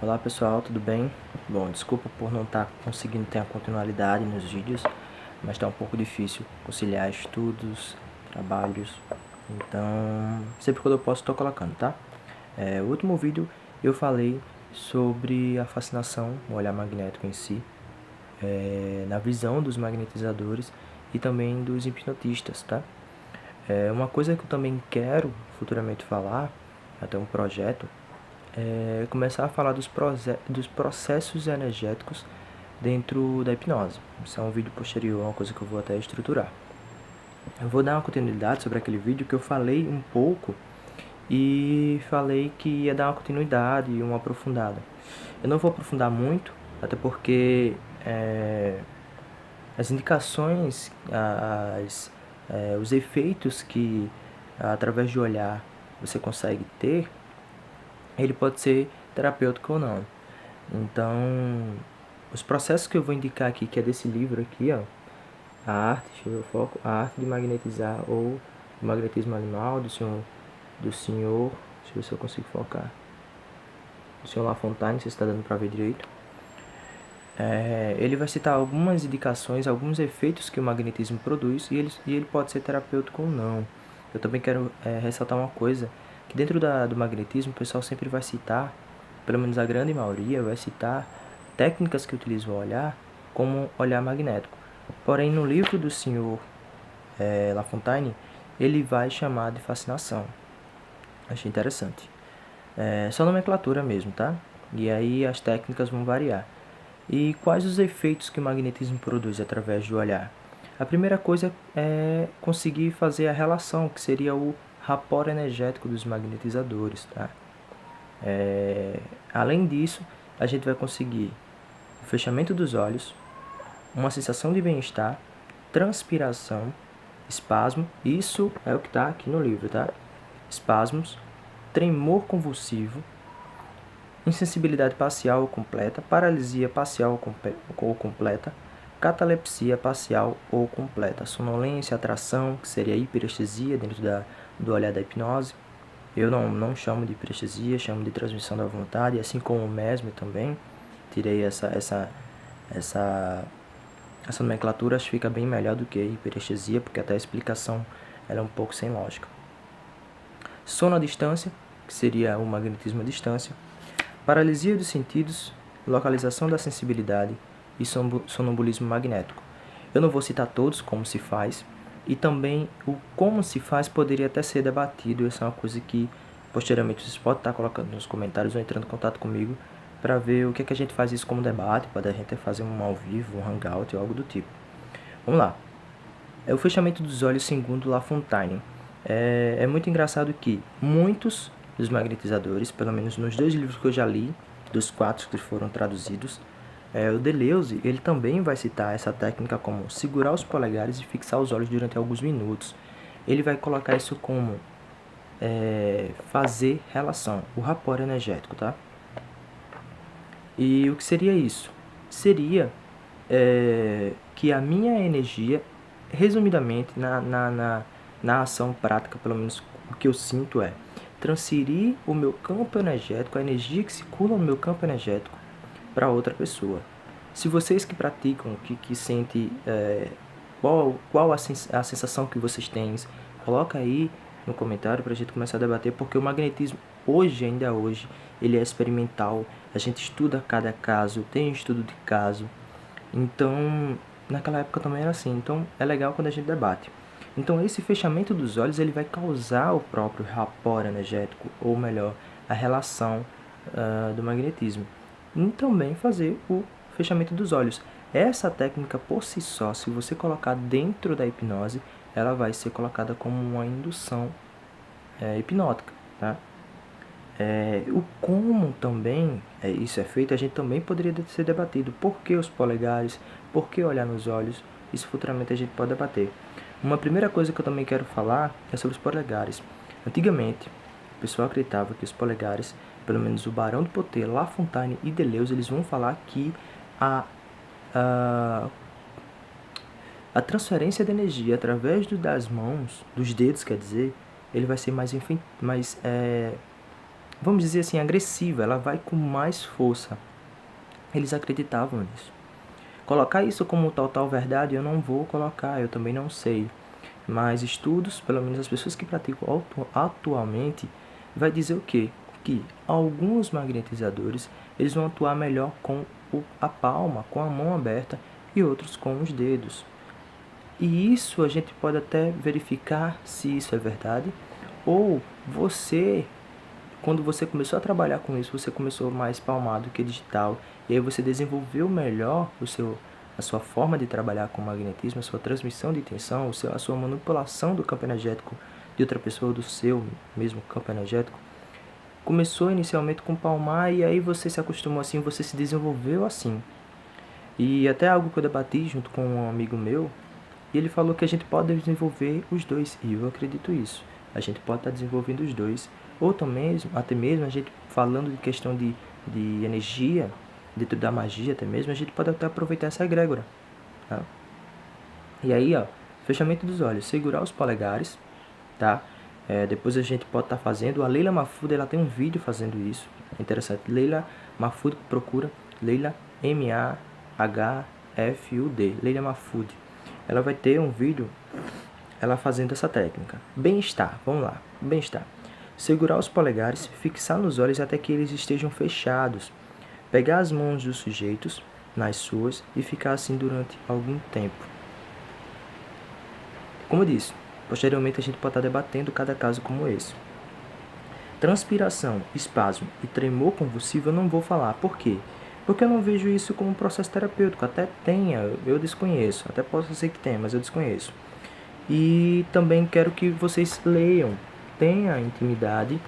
Olá pessoal, tudo bem? Bom, desculpa por não estar conseguindo ter a continuidade nos vídeos, mas está um pouco difícil conciliar estudos, trabalhos, então sempre quando eu posso estou colocando, tá? O último vídeo eu falei sobre a fascinação, o olhar magnético em si, na visão dos magnetizadores e também dos hipnotistas, tá? Uma coisa que eu também quero futuramente falar, até um projeto, começar a falar dos processos energéticos dentro da hipnose. Isso é um vídeo posterior, uma coisa que eu vou até estruturar. Eu vou dar uma continuidade sobre aquele vídeo que eu falei um pouco e falei que ia dar uma continuidade e uma aprofundada. Eu não vou aprofundar muito, até porque as indicações, os efeitos que através de olhar você consegue ter, ele pode ser terapêutico ou não. Então, os processos que eu vou indicar aqui, que é desse livro aqui, ó, a arte, deixa eu ver o foco, a arte de magnetizar ou o magnetismo animal do senhor, deixa eu ver se eu consigo focar, do senhor Lafontaine, não sei se está dando para ver direito. Ele vai citar algumas indicações, alguns efeitos que o magnetismo produz e ele pode ser terapêutico ou não. Eu também quero ressaltar uma coisa, que dentro do magnetismo o pessoal sempre vai citar, pelo menos a grande maioria, vai citar técnicas que utilizam o olhar como olhar magnético. Porém, no livro do senhor Lafontaine, ele vai chamar de fascinação. Achei interessante. Só nomenclatura mesmo, tá? E aí as técnicas vão variar. E quais os efeitos que o magnetismo produz através do olhar? A primeira coisa é conseguir fazer a relação, que seria o rapport energético dos magnetizadores, tá? Além disso, a gente vai conseguir o fechamento dos olhos, uma sensação de bem-estar, transpiração, espasmo, isso é o que está aqui no livro, tá? Espasmos, tremor convulsivo, insensibilidade parcial ou completa, paralisia parcial ou completa, catalepsia parcial ou completa, sonolência, atração, que seria hiperestesia dentro do olhar da hipnose. Eu não chamo de hiperestesia, chamo de transmissão da vontade, assim como o mesmer também. Tirei essa nomenclatura, acho que fica bem melhor do que hiperestesia, porque até a explicação ela é um pouco sem lógica. Sono à distância, que seria o magnetismo à distância, paralisia dos sentidos, localização da sensibilidade e sonambulismo magnético. Eu não vou citar todos como se faz, e também o como se faz poderia até ser debatido. Essa é uma coisa que posteriormente vocês podem estar colocando nos comentários ou entrando em contato comigo para ver o que é que a gente faz isso como debate, para a gente fazer um ao vivo, um hangout ou algo do tipo. Vamos lá. É o fechamento dos olhos segundo Lafontaine. É muito engraçado que muitos dos magnetizadores, pelo menos nos 2 livros que eu já li, dos 4 que foram traduzidos, o Deleuze, ele também vai citar essa técnica como segurar os polegares e fixar os olhos durante alguns minutos. Ele vai colocar isso como fazer relação, o rapport energético, tá? E o que seria isso? Seria que a minha energia, resumidamente, na ação prática, pelo menos o que eu sinto é transferir o meu campo energético, a energia que circula no meu campo energético, para outra pessoa. Se vocês que praticam, que sentem qual a sensação que vocês têm, coloca aí no comentário para a gente começar a debater, porque o magnetismo hoje, ainda hoje, ele é experimental, a gente estuda cada caso, tem estudo de caso, então naquela época também era assim, então é legal quando a gente debate. Então esse fechamento dos olhos ele vai causar o próprio rapport energético, ou melhor, a relação do magnetismo, e também fazer o fechamento dos olhos. Essa técnica por si só, se você colocar dentro da hipnose, ela vai ser colocada como uma indução hipnótica, tá? O como também isso é feito, a gente também poderia ser debatido. Por que os polegares? Por que olhar nos olhos? Isso futuramente a gente pode debater. Uma primeira coisa que eu também quero falar é sobre os polegares. Antigamente, o pessoal acreditava que os polegares, pelo menos o Barão de Poté, Lafontaine e Deleuze, eles vão falar que a transferência de energia através das mãos, dos dedos, quer dizer, ele vai ser mais vamos dizer assim, agressiva, ela vai com mais força. Eles acreditavam nisso. Colocar isso como total verdade eu não vou colocar, eu também não sei. Mas estudos, pelo menos as pessoas que praticam atualmente, vai dizer o quê? Que alguns magnetizadores eles vão atuar melhor com a palma, com a mão aberta, e outros com os dedos. E isso a gente pode até verificar se isso é verdade, ou você, quando você começou a trabalhar com isso, você começou mais palmado que digital, e aí você desenvolveu melhor a sua forma de trabalhar com o magnetismo, a sua transmissão de tensão, a sua manipulação do campo energético de outra pessoa, do seu mesmo campo energético. Começou inicialmente com palmar, e aí você se acostumou assim, você se desenvolveu assim. E até algo que eu debati junto com um amigo meu, e ele falou que a gente pode desenvolver os dois, e eu acredito isso. A gente pode estar desenvolvendo os dois, ou até mesmo a gente falando de questão de energia, dentro da magia até mesmo, a gente pode até aproveitar essa egrégora. Tá? E aí, ó, fechamento dos olhos, segurar os polegares, tá? Depois a gente pode estar fazendo, a Leila Mahfoud, ela tem um vídeo fazendo isso, é interessante. Leila Mahfoud, procura Leila M-A-H-F-U-D, Leila Mahfoud. Ela vai ter um vídeo, ela fazendo essa técnica. Bem-estar, vamos lá, bem-estar. Segurar os polegares, fixar nos olhos até que eles estejam fechados. Pegar as mãos dos sujeitos nas suas e ficar assim durante algum tempo. Como eu disse, posteriormente a gente pode estar debatendo cada caso como esse. Transpiração, espasmo e tremor convulsivo eu não vou falar. Por quê? Porque eu não vejo isso como um processo terapêutico. Até tenha, eu desconheço. Até posso ser que tenha, mas eu desconheço. E também quero que vocês leiam, tenha intimidade,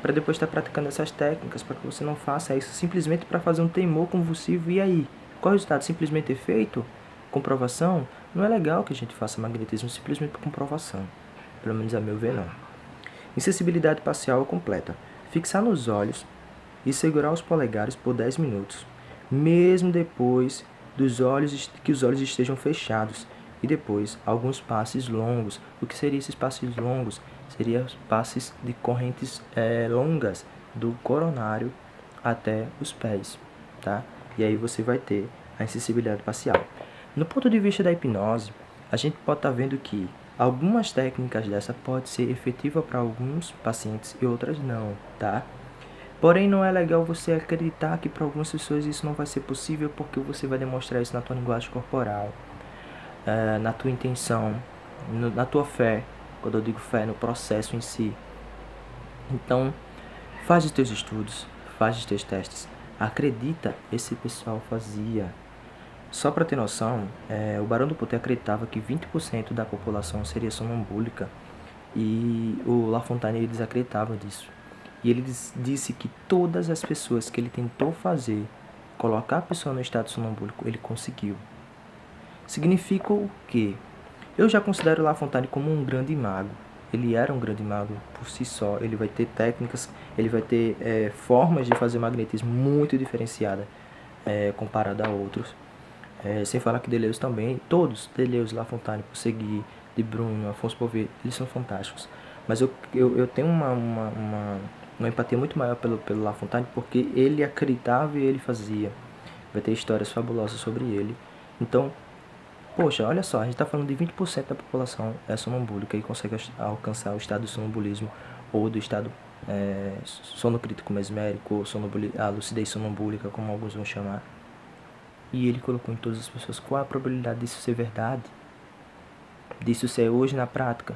para depois estar praticando essas técnicas, para que você não faça isso simplesmente para fazer um tremor convulsivo. E aí? Qual é o resultado? Simplesmente efeito? Comprovação? Não é legal que a gente faça magnetismo simplesmente por comprovação. Pelo menos a meu ver, não. Insensibilidade parcial completa. Fixar nos olhos e segurar os polegares por 10 minutos, mesmo depois que os olhos estejam fechados, e depois alguns passes longos. O que seriam esses passes longos? Seriam passes de correntes longas do coronário até os pés, tá? E aí você vai ter a insensibilidade parcial. No ponto de vista da hipnose, a gente pode estar vendo que algumas técnicas dessa podem ser efetivas para alguns pacientes e outras não, tá? Porém, não é legal você acreditar que para algumas pessoas isso não vai ser possível, porque você vai demonstrar isso na tua linguagem corporal, na tua intenção, na tua fé. Quando eu digo fé, no processo em si. Então, faz os teus estudos, faz os teus testes. Acredita, esse pessoal fazia. Só para ter noção, o Barão do Poté acreditava que 20% da população seria sonambúlica, e o La Fontaine desacreditava disso. E ele disse que todas as pessoas que ele tentou fazer, colocar a pessoa no estado sonambúlico, ele conseguiu. Significa o quê? Eu já considero La Fontaine como um grande mago. Ele era um grande mago por si só. Ele vai ter técnicas, ele vai ter formas de fazer magnetismo muito diferenciada comparada a outros. Sem falar que Deleuze também, todos, Deleuze, La Fontaine, Ponsegui, de Bruno, Afonso Bovê, eles são fantásticos. Mas eu tenho uma empatia muito maior pelo La Fontaine, porque ele acreditava e ele fazia. Vai ter histórias fabulosas sobre ele. Então, poxa, olha só, a gente está falando de 20% da população sonambúlica e consegue alcançar o estado de sonambulismo, ou do estado sono crítico mesmérico, ou a lucidez sonambúlica, como alguns vão chamar. E ele colocou em todas as pessoas. Qual a probabilidade disso ser verdade? Disso ser hoje na prática?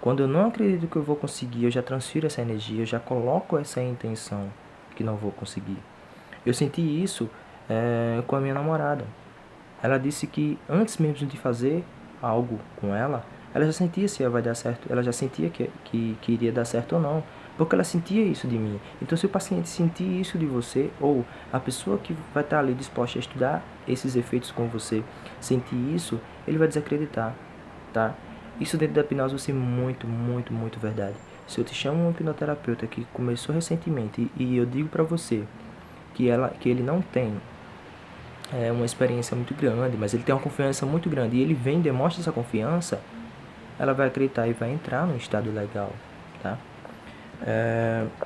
Quando eu não acredito que eu vou conseguir, eu já transfiro essa energia, eu já coloco essa intenção que não vou conseguir. Eu senti isso com a minha namorada. Ela disse que antes mesmo de fazer algo com ela já sentia se vai dar certo, ela já sentia que iria dar certo ou não, porque ela sentia isso de mim. Então, se o paciente sentir isso de você, ou a pessoa que vai estar ali disposta a estudar esses efeitos com você, sentir isso, ele vai desacreditar, tá? Isso dentro da hipnose vai ser muito, muito, muito verdade. Se eu te chamo um hipnoterapeuta que começou recentemente e eu digo pra você que ele não tem uma experiência muito grande, mas ele tem uma confiança muito grande, e ele vem e demonstra essa confiança, ela vai acreditar e vai entrar no estado legal, tá?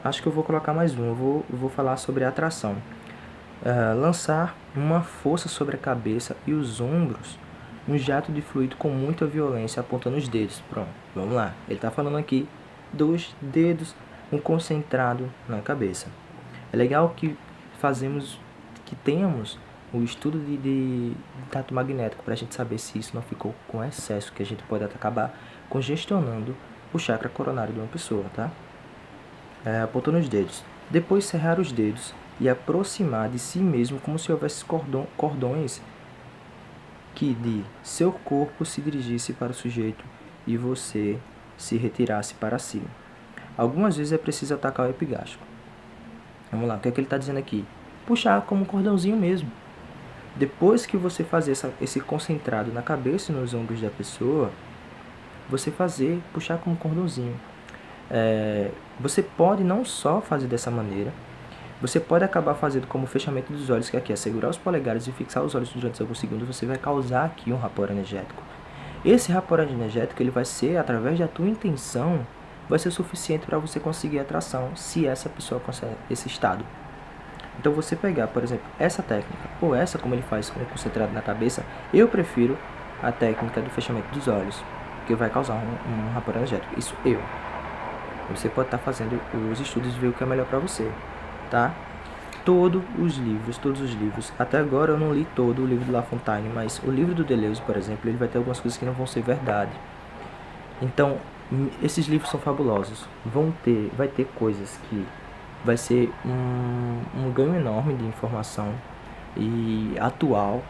Acho que eu vou colocar mais um. Eu vou falar sobre a atração. Lançar uma força sobre a cabeça e os ombros, um jato de fluido com muita violência apontando os dedos. Pronto, vamos lá. Ele está falando aqui dos dedos, um concentrado na cabeça. É legal que tenhamos o estudo de tato magnético para a gente saber se isso não ficou com excesso, que a gente pode acabar congestionando o chakra coronário de uma pessoa, tá? Apontando os dedos. Depois cerrar os dedos e aproximar de si mesmo como se houvesse cordões que de seu corpo se dirigisse para o sujeito e você se retirasse para si. Algumas vezes é preciso atacar o epigástrico. Vamos lá, o que é que ele está dizendo aqui? Puxar como um cordãozinho mesmo. Depois que você fazer esse concentrado na cabeça e nos ombros da pessoa, você puxar como um cordãozinho. Você pode não só fazer dessa maneira, você pode acabar fazendo como o fechamento dos olhos, que aqui é segurar os polegares e fixar os olhos durante alguns segundos, você vai causar aqui um rapor energético. Esse rapor energético, ele vai ser, através da tua intenção, vai ser suficiente para você conseguir atração, se essa pessoa consegue esse estado. Então você pegar, por exemplo, essa técnica, ou essa como ele faz com o concentrado na cabeça, eu prefiro a técnica do fechamento dos olhos, que vai causar um rapor energético. Isso eu. Você pode estar fazendo os estudos e ver o que é melhor para você, tá? Todos os livros, até agora eu não li todo o livro do La Fontaine, mas o livro do Deleuze, por exemplo, ele vai ter algumas coisas que não vão ser verdade. Então, esses livros são fabulosos. Vai ter coisas que vai ser um ganho enorme de informação e atual,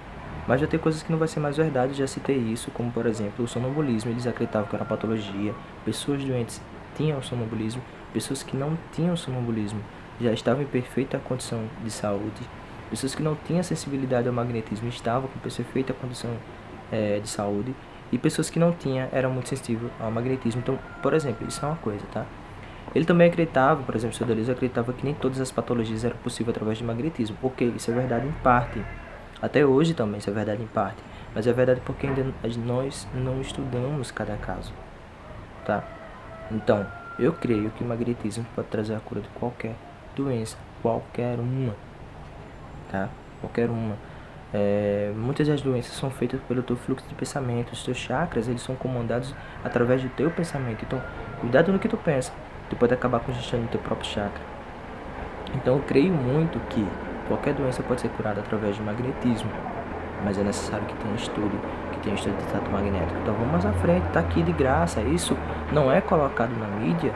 mas vai ter coisas que não vai ser mais verdade. Já citei isso, como por exemplo o sonambulismo. Eles acreditavam que era patologia. Pessoas doentes tinham sonambulismo, pessoas que não tinham sonambulismo já estavam em perfeita condição de saúde. Pessoas que não tinham sensibilidade ao magnetismo estavam com perfeita condição de saúde. E pessoas que não tinham eram muito sensíveis ao magnetismo. Então, por exemplo, isso é uma coisa, tá? Ele também acreditava, por exemplo, o Sr. Deleuze acreditava que nem todas as patologias eram possíveis através de magnetismo. Ok, isso é verdade em parte. Até hoje também isso é verdade em parte. Mas é verdade porque ainda nós não estudamos cada caso, tá? Então, eu creio que o magnetismo pode trazer a cura de qualquer doença, qualquer uma, tá? Qualquer uma. Muitas das doenças são feitas pelo teu fluxo de pensamento. Os teus chakras, eles são comandados através do teu pensamento. Então, cuidado no que tu pensa. Tu pode acabar congestionando o teu próprio chakra. Então, eu creio muito que qualquer doença pode ser curada através do magnetismo. Mas é necessário que tenha estudo, de tato magnético. Então, vamos mais à frente. Tá aqui de graça. Isso não é colocado na mídia,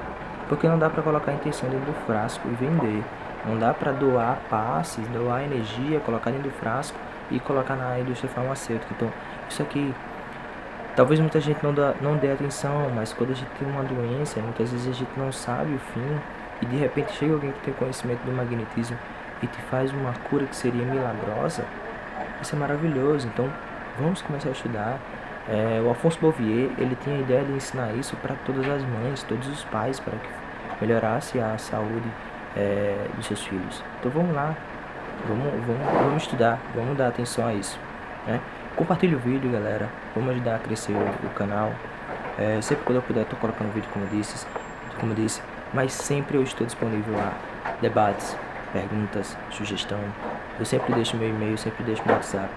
porque não dá para colocar a intenção dentro do frasco e vender. Não dá para doar passes, doar energia, colocar dentro do frasco e colocar na indústria farmacêutica. Então, isso aqui, talvez muita gente não dê atenção, mas quando a gente tem uma doença, muitas vezes a gente não sabe o fim, e de repente chega alguém que tem conhecimento do magnetismo e te faz uma cura que seria milagrosa. Isso é maravilhoso. Então, vamos começar a estudar. O Alphonse Bouvier, ele tinha a ideia de ensinar isso para todas as mães, todos os pais, para que melhorasse a saúde dos seus filhos. Então, vamos lá. Vamos estudar, vamos dar atenção a isso, né? Compartilhe o vídeo, galera. Vamos ajudar a crescer o canal. Sempre quando eu puder, estou colocando vídeo, como disse, mas sempre eu estou disponível a debates, perguntas, sugestão. Eu sempre deixo meu e-mail, sempre deixo meu WhatsApp.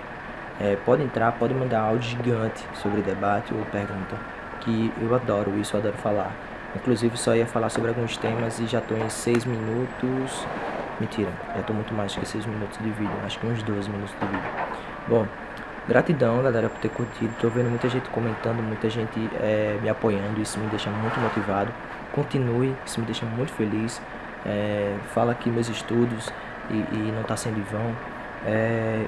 Pode entrar, pode mandar áudio gigante sobre debate ou pergunta, que eu adoro isso, eu adoro falar. Inclusive, só ia falar sobre alguns temas e já estou em 6 minutos. Mentira, já estou muito mais que 6 minutos de vídeo, acho que uns 12 minutos de vídeo. Bom, gratidão, galera, por ter curtido. Tô vendo muita gente comentando, muita gente me apoiando, isso me deixa muito motivado. Continue, isso me deixa muito feliz. Fala aqui meus estudos e não está sendo em vão.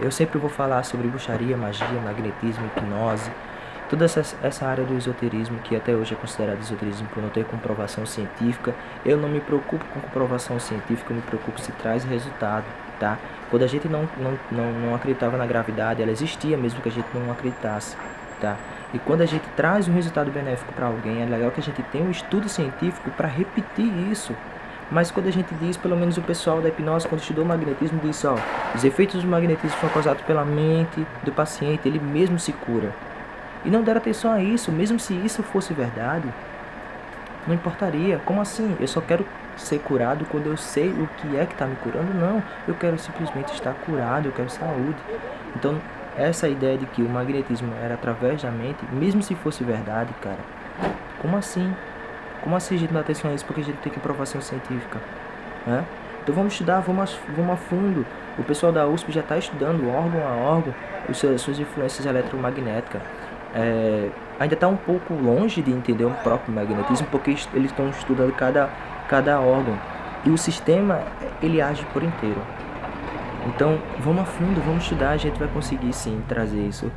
Eu sempre vou falar sobre bruxaria, magia, magnetismo, hipnose, toda essa área do esoterismo, que até hoje é considerado esoterismo por não ter comprovação científica. Eu não me preocupo com comprovação científica, eu me preocupo se traz resultado, tá? Quando a gente não acreditava na gravidade, ela existia mesmo que a gente não acreditasse, tá? E quando a gente traz um resultado benéfico para alguém, é legal que a gente tenha um estudo científico para repetir isso. Mas quando a gente diz, pelo menos o pessoal da hipnose, quando estudou o magnetismo, diz, os efeitos do magnetismo são causados pela mente do paciente, ele mesmo se cura. E não deram atenção a isso, mesmo se isso fosse verdade, Não importaria. Como assim? Eu só quero ser curado quando eu sei o que é que está me curando? Não. Eu quero simplesmente estar curado, eu quero saúde. Então, essa ideia de que o magnetismo era através da mente, mesmo se fosse verdade, cara, como assim? Como assim a gente não dá atenção a isso porque a gente tem comprovação científica? Né? Então vamos estudar, vamos a fundo. O pessoal da USP já está estudando órgão a órgão suas influências eletromagnéticas. Ainda está um pouco longe de entender o próprio magnetismo porque eles estão estudando cada órgão. E o sistema, ele age por inteiro. Então vamos a fundo, vamos estudar, a gente vai conseguir sim trazer isso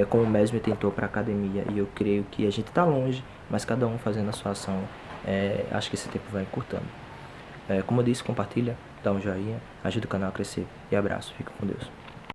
como o Mesmer tentou para a academia. E eu creio que a gente está longe, mas cada um fazendo a sua ação, acho que esse tempo vai encurtando. Como eu disse, compartilha, dá um joinha, ajuda o canal a crescer. E abraço, fica com Deus.